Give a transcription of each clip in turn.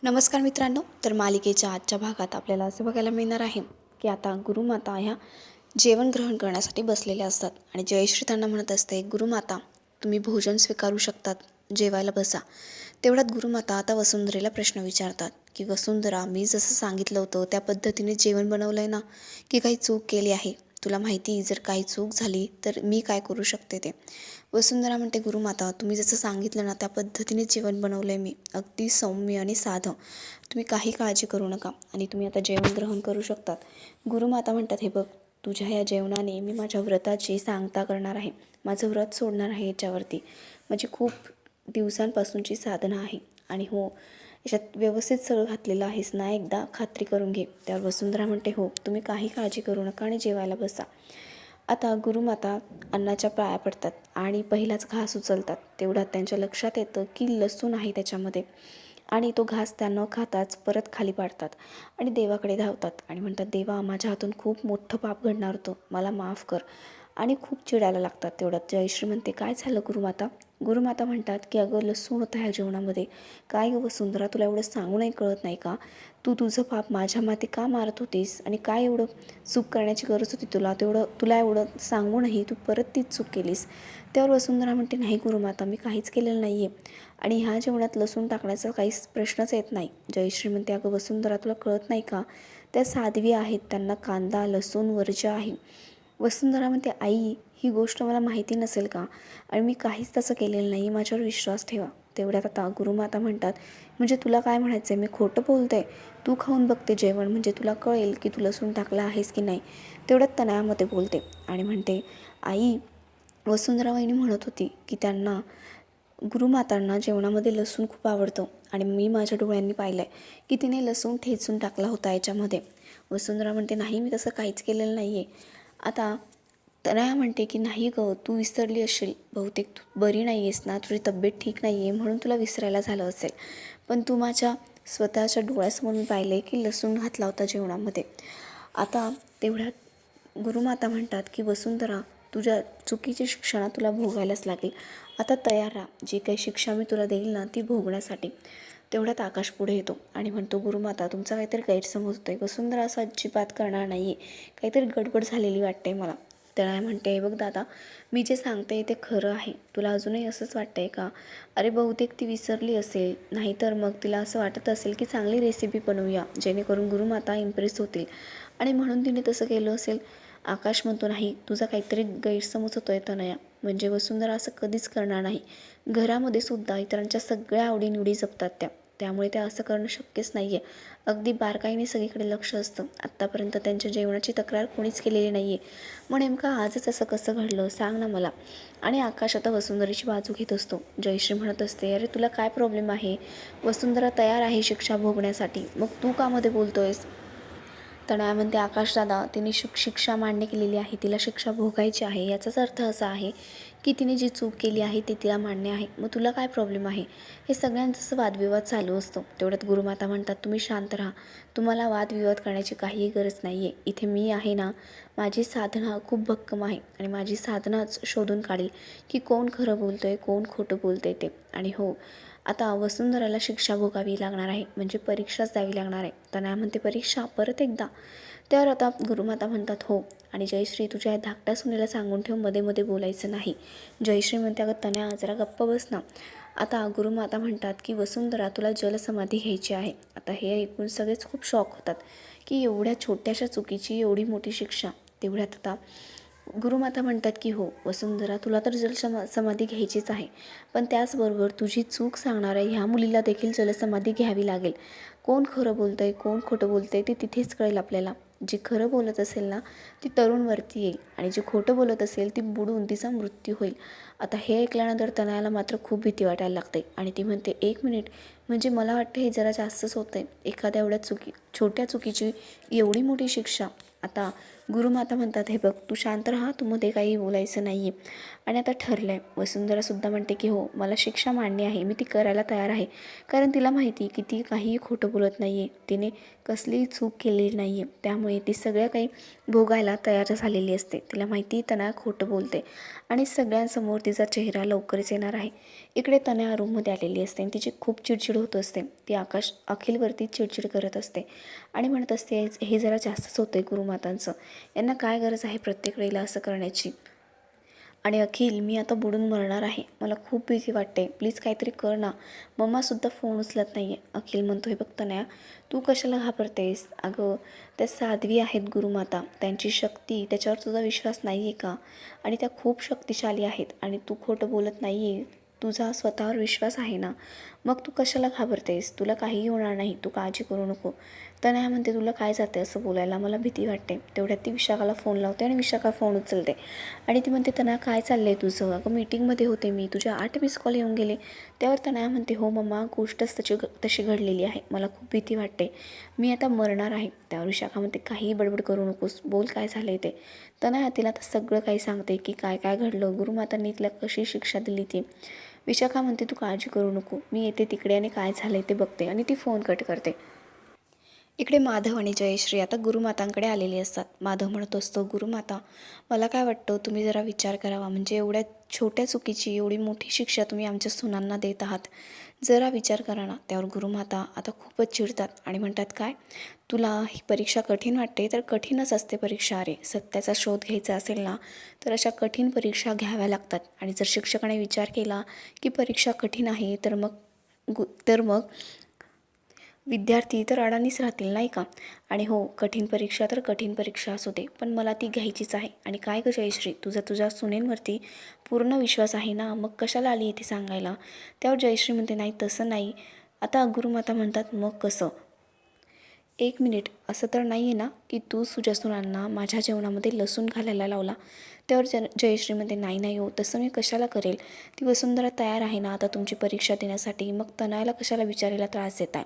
नमस्कार मित्रांनो. तर मालिकेच्या आजच्या भागात आपल्याला असं बघायला मिळणार आहे की आता गुरुमाता ह्या जेवण ग्रहण करण्यासाठी बसलेल्या असतात आणि जयश्री त्यांना म्हणत असते, गुरुमाता तुम्ही भोजन स्वीकारू शकतात, जेवायला बसा. तेवढ्यात गुरुमाता आता वसुंधरेला प्रश्न विचारतात की वसुंधरा, मी जसं सांगितलं होतं त्या पद्धतीने जेवण बनवलं आहे ना, की काही चूक केली आहे? तुला माहिती जर काही चूक झाली तर मी काय करू शकते ते. वसुंधरा म्हणते, गुरुमाता तुम्ही जसं सांगितलं ना त्या पद्धतीने जेवण बनवलं आहे मी, अगदी सौम्य आणि साधं. तुम्ही काही काळजी करू नका आणि तुम्ही आता जेवण ग्रहण करू शकतात. गुरुमाता म्हणतात, हे बघ, तुझ्या या जेवणाने मी माझ्या व्रताची सांगता करणार आहे, माझं व्रत सोडणार आहे याच्यावरती. माझी खूप दिवसांपासूनची साधना आहे आणि हो, याच्यात व्यवस्थित सगळं घातलेलं आहेस ना, एकदा खात्री करून घे. त्यावर वसुंधरा म्हणते, हो, तुम्ही काही काळजी करू नका आणि जेवायला बसा. आता गुरुमाता अन्नाच्या पाया पडतात आणि पहिलाच घास उचलतात. तेवढ्यात त्यांच्या लक्षात येतं की लसूण आहे त्याच्यामध्ये आणि तो घास त्या न खाताच परत खाली पाडतात आणि देवाकडे धावतात आणि म्हणतात, देवा, माझ्या हातून खूप मोठं पाप घडणार होतं, मला माफ कर. आणि खूप चिडायला लागतात. तेवढ्यात जयश्री म्हणते, काय झालं गुरुमाता? गुरुमाता म्हणतात की अगं, लसूण होतं ह्या जेवणामध्ये. काय गं वसुंधरा, तुला एवढं सांगूनही कळत नाही का? तू तुझं पाप माझ्या माती का मारत होतीस आणि काय एवढं चूक करण्याची गरज होती तुला एवढं सांगूनही तू परत तीच चूक केलीस. त्यावर वसुंधरा म्हणते, नाही गुरुमाता, मी काहीच केलेलं नाही आहे आणि ह्या जेवणात लसूण टाकण्याचा काहीच प्रश्नच येत नाही. जयश्री म्हणते, अगं वसुंधरा, तुला कळत नाही का? त्या साध्वी आहेत, त्यांना कांदा लसूण वर्ज्य आहे. वसुंधरा म्हणते, आई, ही गोष्ट मला माहिती नसेल का? आणि मी काहीच तसं केलेलं नाही, माझ्यावर विश्वास ठेवा. तेवढ्यात आता गुरुमाता म्हणतात, म्हणजे तुला काय म्हणायचं आहे? मी खोटं बोलते? तू खाऊन बघते जेवण, म्हणजे तुला कळेल की तू लसूण टाकला आहेस की नाही. तेवढ्यात तनयामध्ये बोलते आणि म्हणते, आई, वसुंधरा वहिनी म्हणत होती की त्यांना, गुरुमातांना जेवणामध्ये लसूण खूप आवडतं आणि मी माझ्या डोळ्यांनी पाहिलं आहे की तिने लसूण ठेचून टाकला होता याच्यामध्ये. वसुंधरा म्हणते, नाही, मी तसं काहीच केलेलं नाही आहे. आता तनया म्हणते की नाही गं, तू विसरली असशील, बहुतेक तू बरी नाही आहेस ना, तुझी तब्येत ठीक नाही आहे म्हणून तुला विसरायला झालं असेल. पण तू माझ्या स्वतःच्या डोळ्यासमोर मी पाहिले की लसूण घातला होता जेवणामध्ये. आता तेवढ्यात गुरुमाता म्हणतात की वसुंधरा, तुझ्या चुकीची शिक्षा तुला भोगायलाच लागेल. आता तयार राहा, जी काही शिक्षा मी तुला देईल ना ती भोगण्यासाठी. तेवढ्यात आकाश पुढे येतो आणि म्हणतो, गुरुमाता, तुमचा काहीतरी गैरसमज होतो आहे, वसुंधरा असं अजिबात करणार नाही आहे, काहीतरी गडबड झालेली वाटते मला. तनया म्हणते, हे बघ दादा, मी जे सांगते ते खरं आहे, तुला अजूनही असंच वाटतं आहे का? अरे, बहुतेक ती विसरली असेल, नाहीतर मग तिला असं वाटत असेल की चांगली रेसिपी बनवूया जेणेकरून गुरुमाता इम्प्रेस होतील आणि म्हणून तिने तसं केलं असेल. आकाश म्हणतो, नाही, तुझा काहीतरी गैरसमज होतो आहे तनया, म्हणजे वसुंधरा असं कधीच करणार नाही. घरामध्ये सुद्धा इतरांच्या सगळ्या आवडीनिवडी जपतात त्यामुळे त्या असं करणं शक्यच नाही आहे. अगदी बारकाईने सगळीकडे लक्ष असतं. आत्तापर्यंत त्यांच्या जेवणाची तक्रार कोणीच केलेली नाही आहे. मग नेमकं आजच असं कसं घडलं, सांग ना मला. आणि आकाश आता वसुंधरेची बाजू घेत असतो. जयश्री म्हणत असते, अरे, तुला काय प्रॉब्लेम आहे? वसुंधरा तयार आहे शिक्षा भोगण्यासाठी, मग तू का मध्ये बोलतोयस? तनया म्हणते, आकाशदादा, तिने शिक्षा मान्य केलेली आहे, तिला शिक्षा भोगायची आहे, याचाच अर्थ असा आहे की तिने जी चूक केली आहे ती तिला मान्य आहे. मग तुला काय प्रॉब्लेम आहे? हे सगळ्यांचं वादविवाद चालू असतो. तेवढ्यात गुरुमाता म्हणतात, तुम्ही शांत राहा, तुम्हाला वादविवाद करण्याची काहीही गरज नाही आहे. इथे मी आहे ना, माझी साधना खूप भक्कम आहे आणि माझी साधनाच शोधून काढेल की कोण खरं बोलतो आहे, कोण खोटं बोलतं आहे ते. आणि हो, आता वसुंधराला शिक्षा भोगावी लागणार आहे, म्हणजे परीक्षाच द्यावी लागणार आहे. तनया म्हणते, परीक्षा परत एकदा? त्यावर आता गुरुमाता म्हणतात, हो, आणि जयश्री, तुझ्या या धाकट्या सुनेला सांगून ठेव, मध्ये मध्ये बोलायचं नाही. जयश्री म्हणते, अगं तनया, जरा गप्प बस ना. आता गुरुमाता म्हणतात की वसुंधरा, तुला जलसमाधी घ्यायची आहे. आता हे ऐकून सगळेच खूप शॉक होतात की एवढ्या छोट्याशा चुकीची एवढी मोठी शिक्षा. तेवढ्यात आता गुरुमाता म्हणतात की हो वसुंधरा, तुला तर समाधी घ्यायचीच आहे, पण त्याचबरोबर तुझी चूक सांगणाऱ्या ह्या मुलीला देखील जलसमाधी घ्यावी लागेल. कोण खरं बोलतं आहे, कोण खोटं बोलतं आहे ते तिथेच कळेल आपल्याला. जी खरं बोलत असेल ना ती तरुणवरती येईल आणि जी खोटं बोलत असेल ती बुडून तिचा मृत्यू होईल. आता हे ऐकल्यानंतर तनयाला मात्र खूप भीती वाटायला लागते आणि ती म्हणते, 1 मिनिट, म्हणजे मला वाटतं हे जरा जास्तच होतं आहे. एखाद्या एवढ्या छोट्या चुकीची एवढी मोठी शिक्षा. आता गुरुमाता म्हणतात, हे बघ तू शांत राहा, तू मध्ये काही बोलायचं नाही आहे. आणि आता ठरलं आहे. वसुंधरासुद्धा म्हणते की हो, मला शिक्षा मान्य आहे, मी ती करायला तयार आहे. कारण तिला माहिती की ती काहीही खोटं बोलत नाही आहे, तिने कसलीही चूक केलेली नाही आहे. त्यामुळे ती सगळं काही भोगायला तयार झालेली असते. तिला माहिती तनया खोटं बोलते आणि सगळ्यांसमोर तिचा चेहरा लवकरच येणार आहे. इकडे तनया रूममध्ये आलेली असते आणि तिची खूप चिडचिड होत असते. ती अखिलवरती चिडचिड करत असते आणि म्हणत असते, हे जरा जास्तच होतं आहे गुरुमातांचं, यांना काय गरज आहे प्रत्येक वेळेला असं करण्याची. आणि अखिल, मी आता बुडून मरणार आहे, मला खूप भीती वाटते, प्लीज काहीतरी कर ना. मम्मासुद्धा फोन उचलत नाही आहे. अखिल म्हणतो, हे बघ तनया, तू कशाला घाबरतेस? अगं, त्या साध्वी आहेत गुरुमाता, त्यांची शक्ती, त्याच्यावर तुझा विश्वास नाही आहे का? आणि त्या खूप शक्तिशाली आहेत आणि तू खोटं बोलत नाही आहे, तुझा स्वतःवर विश्वास आहे ना, मग तू कशाला घाबरतेस? तुला काहीही होणार नाही, तू काळजी करू नको. तनया म्हणते, तुला काय जाते असं बोलायला, मला भीती वाटते. तेवढ्यात ती विशाखाला फोन लावते आणि विशाखा फोन उचलते आणि ती म्हणते, तनया काय चाललं आहे तुझं? अगं मीटिंगमध्ये होते मी, तुझे 8 मिस कॉल येऊन गेले. त्यावर तनया म्हणते, हो मम्मा, गोष्टच तशी घडलेली आहे, मला खूप भीती वाटते, मी आता मरणार आहे. त्यावर विशाखा म्हणते, काहीही बडबड करू नकोस, बोल काय झालं आहे ते. तनया तिला आता सगळं काही सांगते की काय काय घडलं, गुरुमातांनी तिला कशी शिक्षा दिली ती. विशाखा म्हणते, तू काळजी करू नको, मी येते तिकडे आणि काय झालं ते बघते. आणि ती फोन कट करते. इकडे माधव आणि जयश्री आता गुरुमातांकडे आलेली असतात. माधव म्हणत असतो, गुरुमाता, मला काय वाटतं तुम्ही जरा विचार करावा, म्हणजे एवढ्या छोट्या चुकीची एवढी मोठी शिक्षा तुम्ही आमच्या सुनांना देत आहात, जरा विचार करा ना. त्यावर गुरुमाता आता खूपच चिडतात आणि म्हणतात, काय तुला ही परीक्षा कठीण वाटते? तर कठीणच असते परीक्षा. अरे, सत्याचा शोध घ्यायचा असेल ना, तर अशा कठीण परीक्षा घ्याव्या लागतात. आणि जर शिक्षकाने विचार केला की परीक्षा कठीण आहे, तर मग विद्यार्थी तर अडाणीच राहतील, नाही का? आणि हो, कठीण परीक्षा तर कठीण परीक्षा असू दे, पण मला ती घ्यायचीच आहे. आणि काय गं जयश्री, तुझ्या सुनेंवरती पूर्ण विश्वास आहे ना, मग कशाला आली इथे सांगायला? त्यावर जयश्री म्हणते, नाही तसं नाही. आता गुरुमाता म्हणतात, मग कसं? 1 मिनिट, असं तर नाही आहे ना की तूच तुझ्या सुनांना माझ्या जेवणामध्ये लसूण घालायला लावला? त्यावर जयश्रीमध्ये, नाही नाही हो, तसं मी कशाला करेल? ती वसुंधरा तयार आहे ना आता तुमची परीक्षा देण्यासाठी, मग तनयाला कशाला विचारायला त्रास देत आहे?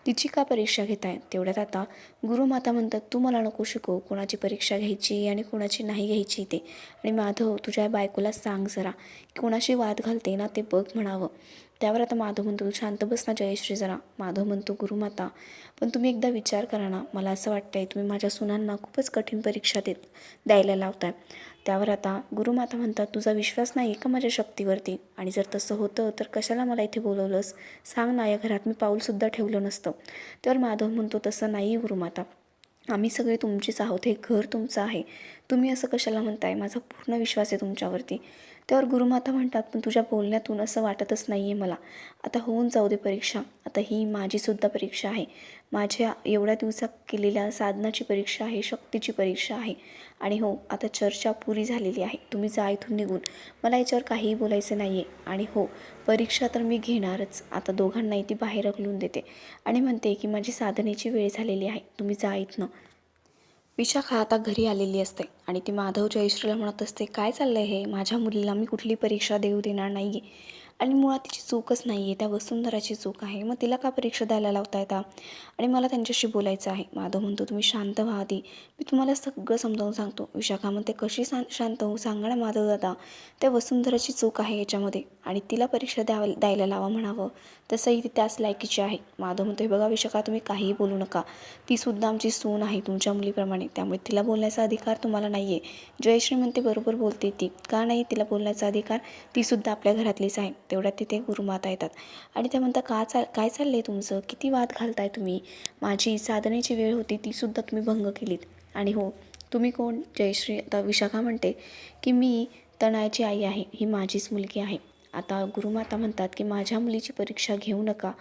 तिची का परीक्षा घेत आहे? तेवढ्यात आता गुरुमाता म्हणतात, तू मला नको शिकवू कोणाची परीक्षा घ्यायची आणि कोणाची नाही घ्यायची ते. आणि माधव, तुझ्या बायकोला सांग जरा की कोणाशी वाद घालते ना ते बघ म्हणावं. त्यावर आता माधव म्हणतो, तू शांत बस ना जयश्री जरा. माधव म्हणतो, गुरुमाता, पण तुम्ही एकदा विचार करा ना, मला असं वाटतंय तुम्ही माझ्या सुनांना खूपच कठीण परीक्षा द्यायला लावताय. त्यावर आता गुरुमाता म्हणतात, तुझा विश्वास नाही आहे का माझ्या शक्तीवरती? आणि जर तसं होतं तर कशाला मला इथे बोलवलंस? सांग ना, या घरात मी पाऊलसुद्धा ठेवलं नसतं. त्यावर माधव म्हणतो, तसं नाही गुरुमाता, आम्ही सगळे तुमचेच आहोत, हे घर तुमचं आहे, तुम्ही असं कशाला म्हणताय? माझा पूर्ण विश्वास आहे तुमच्यावरती. त्यावर गुरुमाता म्हणतात, पण तुझ्या बोलण्यातून असं वाटतच नाही आहे मला. आता होऊन जाऊ दे परीक्षा, आता ही माझीसुद्धा परीक्षा आहे, माझ्या एवढ्या दिवसात केलेल्या साधनाची परीक्षा आहे, शक्तीची परीक्षा आहे. आणि हो, आता चर्चा पुरी झालेली आहे, तुम्ही जा इथून निघून, मला याच्यावर काहीही बोलायचं नाही आहे. आणि हो, परीक्षा तर मी घेणारच. आता दोघांनाही ती बाहेर हकलून देते आणि म्हणते की माझी साधनेची वेळ झालेली आहे, तुम्ही जा इथनं. विशाखा आता घरी आलेली असते आणि ती माधव जयश्रीला म्हणत असते, काय चाललं आहे हे? माझ्या मुलीला मी कुठली परीक्षा देऊ देणार नाही आहे. आणि मुळात तिची चूकच नाही आहे, त्या वसुंधराची चूक आहे, मग तिला का परीक्षा द्यायला लावता येता? आणि मला त्यांच्याशी बोलायचं आहे. माधव म्हणतो, तुम्ही शांत व्हा आधी, मी तुम्हाला सगळं समजावून सांगतो. विशाखा म्हणते, कशी शांत होऊ? सांगा ना माधव दादा, त्या वसुंधराची चूक आहे याच्यामध्ये आणि तिला परीक्षा द्यायला लावा म्हणावं, तसंही ती त्याच लायकीची आहे. माधव म्हणतो, हे बघा विशाखा, तुम्ही काहीही बोलू नका, तीसुद्धा आमची सून आहे तुमच्या मुलीप्रमाणे, त्यामुळे तिला बोलण्याचा अधिकार तुम्हाला नाही आहे. जयश्री म्हणते, बरोबर बोलते ती, का नाही तिला बोलण्याचा अधिकार? तीसुद्धा आपल्या घरातलीच आहे. तेवढ्यात तिथे गुरुमाता येतात आणि त्या म्हणतात, काय चाललं आहे तुमचं? किती वाद घालताय तुम्ही? माझी साधनेची वेळ होती, तीसुद्धा तुम्ही भंग केलीत. आणि हो, तुम्ही कोण? जयश्री आता विशाखा म्हणते की मी तनयाची आई आहे, ही माझीच मुलगी आहे. आता गुरुमाता म्हणतात की माझ्या मुलीची परीक्षा घेऊ नका,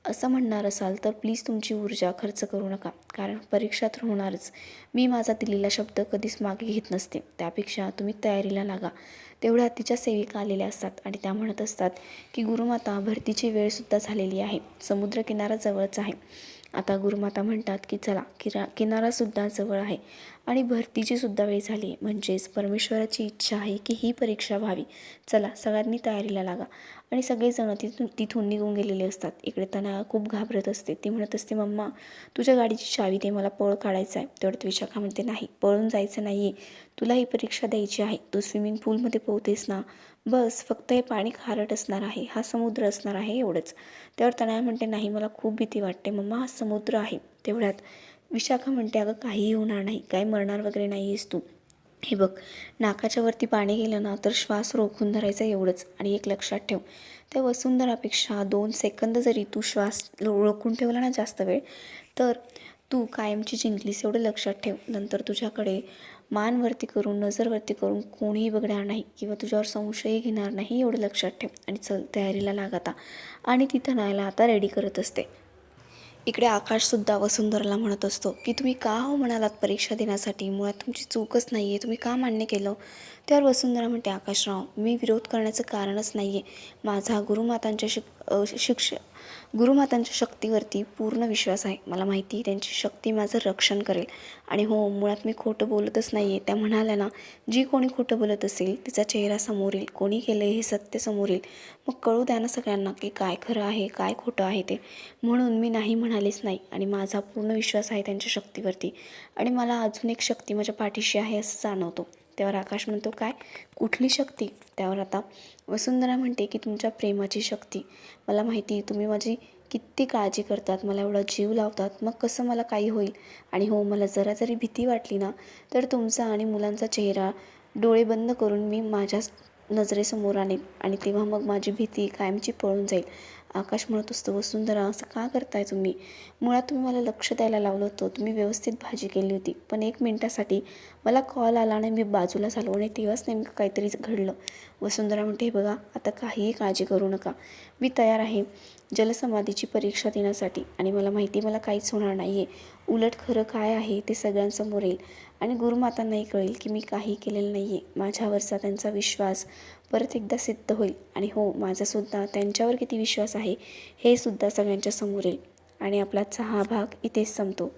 असं म्हणणार असाल तर प्लीज तुमची ऊर्जा खर्च करू नका, कारण परीक्षा तर होणारच. मी माझा दिलेला शब्द कधीच मागे घेत नसते, त्यापेक्षा तुम्ही तयारीला लागा. तेवढ्या तिच्या सेविका आलेल्या असतात आणि त्या म्हणत असतात की गुरुमाता, भरतीची वेळसुद्धा झालेली आहे, समुद्रकिनारा जवळच आहे. आता गुरुमाता म्हणतात की चला, किनारासुद्धा जवळ आहे आणि भरतीची सुद्धा वेळ झाली आहे. म्हणजेच परमेश्वराची इच्छा आहे की ही परीक्षा व्हावी. चला सगळ्यांनी तयारीला लागा. आणि सगळेजण तिथून निघून गेलेले असतात. इकडे तनया खूप घाबरत असते. ती म्हणत असते, मम्मा तुझ्या गाडीची चावी दे, मला पळ काढायचा आहे. तेवढ्यात विशाखा म्हणते, नाही पळून जायचं नाही आहे, तुला ही परीक्षा द्यायची आहे. तू स्विमिंग पूलमध्ये पोहतेस ना, बस फक्त हे पाणी खारट असणार आहे, हा समुद्र असणार आहे, एवढंच. त्यावर तनया म्हणते, नाही मला खूप भीती वाटते मम्मा, हा समुद्र आहे. तेवढ्यात विशाखा म्हणते, अगं काहीही होणार नाही, काही मरणार वगैरे नाही आहेस तू. हे बघ, नाकाच्या वरती पाणी गेलं ना तर श्वास रोखून धरायचा, एवढंच. आणि एक लक्षात ठेव, त्या वसुंधरापेक्षा 2 सेकंद जरी तू श्वास रोखून ठेवला ना जास्त वेळ, तर तू कायमची जिंकलीस, एवढं लक्षात ठेव. नंतर तुझ्याकडे मान वरती करून, नजर वरती करून कोणीही बघणार नाही किंवा तुझ्यावर संशयही घेणार नाही, एवढं लक्षात ठेव. आणि चल तयारीला लाग आता. आणि तिथं नायला आता रेडी करत असते. इकडे आकाशसुद्धा वसुंधराला म्हणत असतो की तुम्ही का हो म्हणालात परीक्षा देण्यासाठी, मुळात तुमची चूकच नाही आहे, तुम्ही का मान्य केलं. त्यावर वसुंधरा म्हणते, आकाशराव मी विरोध करण्याचं कारणच नाही आहे, माझा गुरुमातांच्या शक्तीवरती पूर्ण विश्वास आहे. मला माहिती आहे त्यांची शक्ती माझं रक्षण करेल. आणि हो, मुळात मी खोटं बोलतच नाही आहे. त्या म्हणाल्या ना, जी कोणी खोटं बोलत असेल तिचा चेहरा समोर येईल, कोणी केलं हे सत्य समोर येईल, मग कळू द्या ना सगळ्यांना की काय खरं आहे काय खोटं आहे ते. म्हणून मी नाही म्हणालेच नाही. आणि माझा पूर्ण विश्वास आहे त्यांच्या शक्तीवरती. आणि मला अजून एक शक्ती माझ्या पाठीशी आहे असं जाणवतो. त्यावर आकाश म्हणतो, काय, कुठली शक्ती. त्यावर आता वसुंधरा म्हणते की तुमच्या प्रेमाची शक्ती. मला माहिती आहे तुम्ही माझी किती काळजी करतात, मला एवढा जीव लावतात, मग कसं मला काही होईल. आणि हो, मला जरा जरी भीती वाटली ना तर तुमचा आणि मुलांचा चेहरा डोळे बंद करून मी माझ्या नजरेसमोर आणेन, आणि तेव्हा मग माझी भीती कायमची पळून जाईल. आकाश म्हणत असतो, वसुंधरा असं का करताय तुम्ही, मुळात तुम्ही मला लक्ष द्यायला लावलं होतं, तुम्ही व्यवस्थित भाजी केली होती, पण 1 मिनिटासाठी मला कॉल आला आणि मी बाजूला झालो आणि तेव्हाच नेमकं काहीतरी घडलं. वसुंधरा म्हणते, हे बघा आता काहीही काळजी करू नका, मी तयार आहे जलसमाधीची परीक्षा देण्यासाठी. आणि मला माहिती मला काहीच होणार नाही आहे, उलट खरं काय आहे ते सगळ्यांसमोर येईल. आणि गुरुमातांनाही कळेल की मी काही केलेलं नाही आहे, माझ्यावरचा त्यांचा विश्वास परत एकदा सिद्ध होईल. आणि हो, माझासुद्धा त्यांच्यावर किती विश्वास आहे हे सुद्धा सगळ्यांच्या समोर येईल. आणि आपला 6 भाग इथेच संपतो.